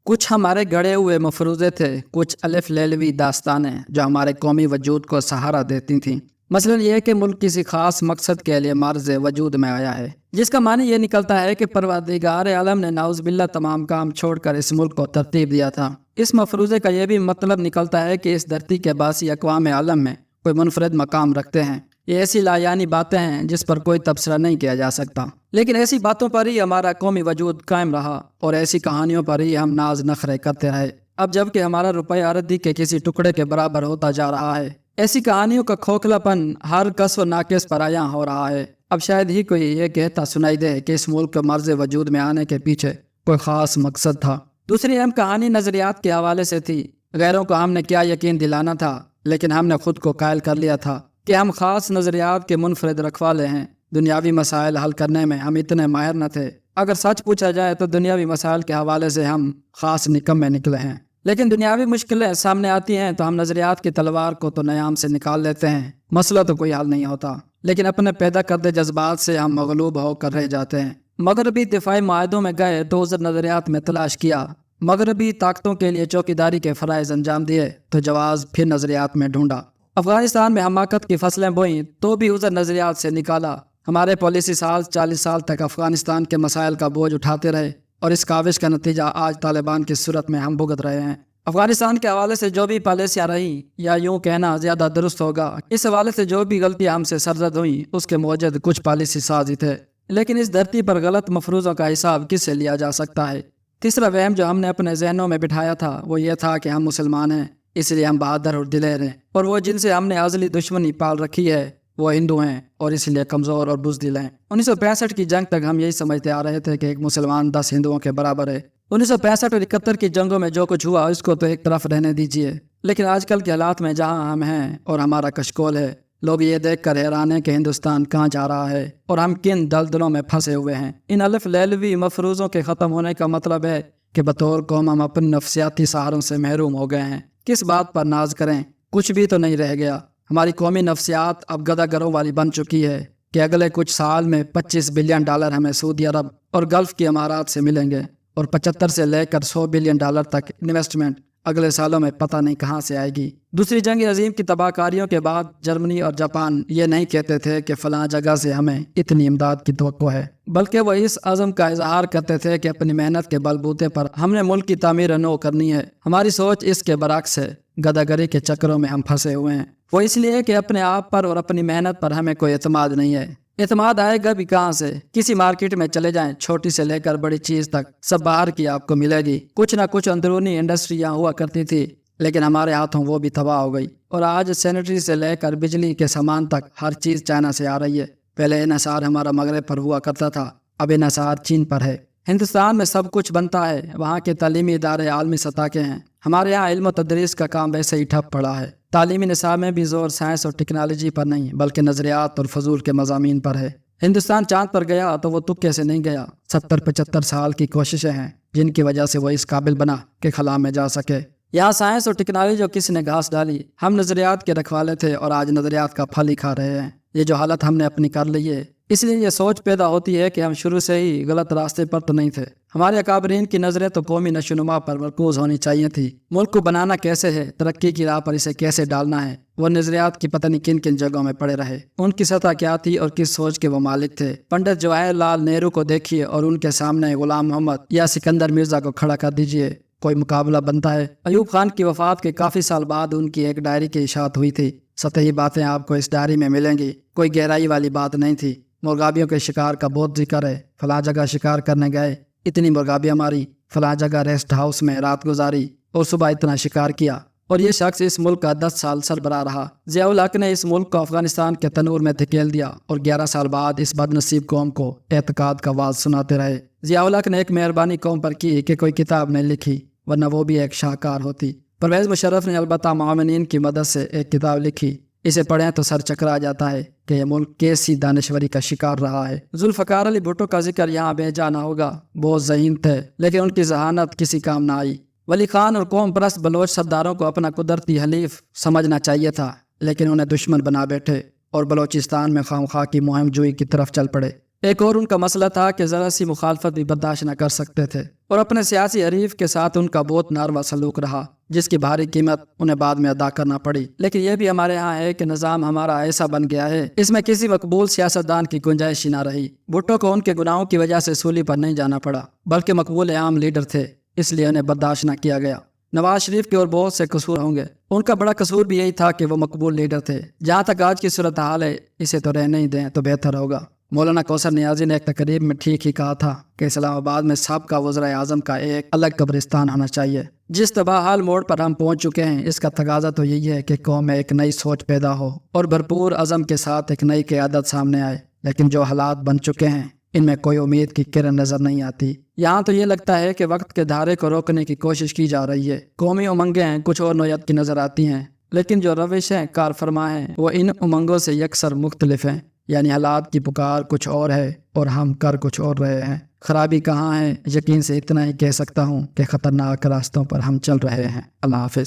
کچھ ہمارے گڑے ہوئے مفروضے تھے، کچھ الف لیلوی داستانیں جو ہمارے قومی وجود کو سہارا دیتی تھیں۔ مثلا یہ کہ ملک کسی خاص مقصد کے لیے مرز وجود میں آیا ہے، جس کا معنی یہ نکلتا ہے کہ پروردگار عالم نے نعوذ باللہ تمام کام چھوڑ کر اس ملک کو ترتیب دیا تھا۔ اس مفروضے کا یہ بھی مطلب نکلتا ہے کہ اس دھرتی کے باسی اقوام عالم میں کوئی منفرد مقام رکھتے ہیں۔ یہ ایسی لایعنی باتیں ہیں جس پر کوئی تبصرہ نہیں کیا جا سکتا، لیکن ایسی باتوں پر ہی ہمارا قومی وجود قائم رہا اور ایسی کہانیوں پر ہی ہم ناز نخرے کرتے رہے۔ اب جب کہ ہمارا روپیہ ارضی کے کسی ٹکڑے کے برابر ہوتا جا رہا ہے، ایسی کہانیوں کا کھوکھلا پن ہر کس و ناقص پر عیاں ہو رہا ہے۔ اب شاید ہی کوئی یہ کہتا سنائی دے کہ اس ملک کے مرز وجود میں آنے کے پیچھے کوئی خاص مقصد تھا۔ دوسری اہم کہانی نظریات کے حوالے سے تھی۔ غیروں کو ہم نے کیا یقین دلانا تھا، لیکن ہم نے خود کو قائل کر لیا تھا کہ ہم خاص نظریات کے منفرد رکھوالے ہیں۔ دنیاوی مسائل حل کرنے میں ہم اتنے ماہر نہ تھے۔ اگر سچ پوچھا جائے تو دنیاوی مسائل کے حوالے سے ہم خاص نکمے نکلے ہیں، لیکن دنیاوی مشکلیں سامنے آتی ہیں تو ہم نظریات کی تلوار کو تو نیام سے نکال لیتے ہیں، مسئلہ تو کوئی حل نہیں ہوتا، لیکن اپنے پیدا کردہ جذبات سے ہم مغلوب ہو کر رہ جاتے ہیں۔ مغربی دفاعی معاہدوں میں گئے تو عذر نظریات میں تلاش کیا، مغربی طاقتوں کے لیے چوکیداری کے فرائض انجام دیے تو جواز پھر نظریات میں ڈھونڈا۔ افغانستان میں حماقت کی فصلیں بوئیں تو بھی عذر نظریات سے نکالا۔ ہمارے پالیسی سال 40 سال تک افغانستان کے مسائل کا بوجھ اٹھاتے رہے اور اس کاوش کا نتیجہ آج طالبان کی صورت میں ہم بھگت رہے ہیں۔ افغانستان کے حوالے سے جو بھی پالیسیاں رہیں، یا یوں کہنا زیادہ درست ہوگا، اس حوالے سے جو بھی غلطیاں ہم سے سرزد ہوئیں، اس کے موجد کچھ پالیسی ساز ہی تھے، لیکن اس دھرتی پر غلط مفروضوں کا حساب کس سے لیا جا سکتا ہے؟ تیسرا وہم جو ہم نے اپنے ذہنوں میں بٹھایا تھا وہ یہ تھا کہ ہم مسلمان ہیں، اس لیے ہم بہادر اور دلیر ہیں، اور وہ جن سے ہم نے ازلی دشمنی پال رکھی ہے وہ ہندو ہیں اور اس لیے کمزور اور بزدل ہیں۔ 1965 کی جنگ تک ہم یہی سمجھتے آ رہے تھے کہ ایک مسلمان 10 ہندوؤں کے برابر ہے۔ 1965 اور 71 کی جنگوں میں جو کچھ ہوا اس کو تو ایک طرف رہنے دیجئے، لیکن آج کل کے حالات میں جہاں ہم ہیں اور ہمارا کشکول ہے، لوگ یہ دیکھ کر حیران ہیں کہ ہندوستان کہاں جا رہا ہے اور ہم کن دلدلوں میں پھنسے ہوئے ہیں۔ ان الف لیلوی مفروضوں کے ختم ہونے کا مطلب ہے کہ بطور قوم ہم اپنے نفسیاتی سہاروں سے محروم ہو گئے ہیں۔ کس بات پر ناز کریں؟ کچھ بھی تو نہیں رہ گیا۔ ہماری قومی نفسیات اب گدھا گروں والی بن چکی ہے کہ اگلے کچھ سال میں $25 بلین ہمیں سعودی عرب اور گلف کی امارات سے ملیں گے، اور 75 سے لے کر $100 بلین تک انویسٹمنٹ اگلے سالوں میں پتہ نہیں کہاں سے آئے گی۔ دوسری جنگ عظیم کی تباہ کاریوں کے بعد جرمنی اور جاپان یہ نہیں کہتے تھے کہ فلاں جگہ سے ہمیں اتنی امداد کی توقع ہے، بلکہ وہ اس عزم کا اظہار کرتے تھے کہ اپنی محنت کے بلبوتے پر ہم نے ملک کی تعمیر نو کرنی ہے۔ ہماری سوچ اس کے برعکس ہے۔ گدھا گری کے چکروں میں ہم پھنسے ہوئے ہیں، وہ اس لیے کہ اپنے آپ پر اور اپنی محنت پر ہمیں کوئی اعتماد نہیں ہے۔ اعتماد آئے گا بھی کہاں سے؟ کسی مارکیٹ میں چلے جائیں، چھوٹی سے لے کر بڑی چیز تک سب باہر کی آپ کو ملے گی۔ کچھ نہ کچھ اندرونی انڈسٹریاں ہوا کرتی تھی، لیکن ہمارے ہاتھوں وہ بھی تباہ ہو گئی، اور آج سینیٹری سے لے کر بجلی کے سامان تک ہر چیز چائنا سے آ رہی ہے۔ پہلے انحصار ہمارا مغرب پر ہوا کرتا تھا، اب انحصار چین پر ہے۔ ہندوستان میں سب کچھ بنتا ہے، وہاں کے تعلیمی ادارے عالمی سطح کے ہیں، ہمارے یہاں علم و تدریس کا کام ویسے ہی ٹھپ پڑا ہے۔ تعلیمی نصاب میں بھی زور سائنس اور ٹیکنالوجی پر نہیں بلکہ نظریات اور فضول کے مضامین پر ہے۔ ہندوستان چاند پر گیا تو وہ تکے سے نہیں گیا، 70-75 سال کی کوششیں ہیں جن کی وجہ سے وہ اس قابل بنا کہ خلا میں جا سکے۔ یہاں سائنس اور ٹیکنالوجی کو کس نے گھاس ڈالی؟ ہم نظریات کے رکھوالے تھے اور آج نظریات کا پھل ہی کھا رہے ہیں۔ یہ جو حالت ہم نے اپنی کر لی ہے، اس لیے یہ سوچ پیدا ہوتی ہے کہ ہم شروع سے ہی غلط راستے پر تو نہیں تھے۔ ہمارے اکابرین کی نظریں تو قومی نشوونما پر مرکوز ہونی چاہیے تھی۔ ملک کو بنانا کیسے ہے، ترقی کی راہ پر اسے کیسے ڈالنا ہے، وہ نظریات کی پتہ نہیں کن کن جگہوں میں پڑے رہے۔ ان کی سطح کیا تھی اور کس سوچ کے وہ مالک تھے؟ پنڈت جواہر لال نہرو کو دیکھیے اور ان کے سامنے غلام محمد یا سکندر مرزا کو کھڑا کر دیجئے، کوئی مقابلہ بنتا ہے؟ ایوب خان کی وفات کے کافی سال بعد ان کی ایک ڈائری کی اشاعت ہوئی تھی۔ سطحی باتیں آپ کو اس ڈائری میں ملیں گی، کوئی گہرائی والی بات نہیں تھی۔ مرغابیوں کے شکار کا بہت ذکر ہے، فلاں جگہ شکار کرنے گئے، اتنی مرغابیاں ماری، فلاں جگہ ریسٹ ہاؤس میں رات گزاری اور صبح اتنا شکار کیا، اور یہ شخص اس ملک کا 10 سال سربراہ رہا۔ ضیاء الحق نے اس ملک کو افغانستان کے تنور میں دھکیل دیا اور 11 سال بعد اس بد نصیب قوم کو اعتقاد کا واز سناتے رہے۔ ضیاء الحق نے ایک مہربانی قوم پر کی کہ کوئی کتاب نہیں لکھی، ورنہ وہ بھی ایک شاہکار ہوتی۔ پرویز مشرف نے البتہ معاونین کی مدد سے ایک کتاب لکھی، اسے پڑھیں تو سر چکرا جاتا ہے کہ یہ ملک کیسی دانشوری کا شکار رہا ہے۔ ذوالفقار علی بھٹو کا ذکر یہاں بھیجا نہ ہوگا، بہت ذہین تھے لیکن ان کی ذہانت کسی کام نہ آئی۔ ولی خان اور قوم پرست بلوچ سرداروں کو اپنا قدرتی حلیف سمجھنا چاہیے تھا، لیکن انہیں دشمن بنا بیٹھے اور بلوچستان میں خواہ کی مہم جوئی کی طرف چل پڑے۔ ایک اور ان کا مسئلہ تھا کہ ذرا سی مخالفت بھی برداشت نہ کر سکتے تھے۔ اور اپنے سیاسی حریف کے ساتھ ان کا بہت ناروا سلوک رہا، جس کی بھاری قیمت انہیں بعد میں ادا کرنا پڑی۔ لیکن یہ بھی ہمارے ہاں ہے کہ نظام ہمارا ایسا بن گیا ہے، اس میں کسی مقبول سیاستدان کی گنجائش ہی نہ رہی۔ بھٹو کو ان کے گناہوں کی وجہ سے سولی پر نہیں جانا پڑا، بلکہ مقبول عام لیڈر تھے، اس لیے انہیں برداشت نہ کیا گیا۔ نواز شریف کے اور بہت سے قصور ہوں گے، ان کا بڑا قصور بھی یہی تھا کہ وہ مقبول لیڈر تھے۔ جہاں تک آج کی صورتحال ہے، اسے تو رہنے ہی دیں تو بہتر ہوگا۔ مولانا کوثر نیازی نے ایک تقریب میں ٹھیک ہی کہا تھا کہ اسلام آباد میں سابقہ وزرائے اعظم کا ایک الگ قبرستان ہونا چاہیے۔ جس تباہال موڑ پر ہم پہنچ چکے ہیں، اس کا تقاضا تو یہی ہے کہ قوم میں ایک نئی سوچ پیدا ہو اور بھرپور عزم کے ساتھ ایک نئی قیادت سامنے آئے۔ لیکن جو حالات بن چکے ہیں، ان میں کوئی امید کی کرن نظر نہیں آتی۔ یہاں تو یہ لگتا ہے کہ وقت کے دھارے کو روکنے کی کوشش کی جا رہی ہے۔ قومی امنگیں ہیں کچھ اور نوعیت کی نظر آتی ہیں، لیکن جو روشیں کار فرما ہیں وہ ان امنگوں سے یکسر مختلف ہیں۔ یعنی حالات کی پکار کچھ اور ہے اور ہم کر کچھ اور رہے ہیں۔ خرابی کہاں ہے؟ یقین سے اتنا ہی کہہ سکتا ہوں کہ خطرناک راستوں پر ہم چل رہے ہیں۔ اللہ حافظ۔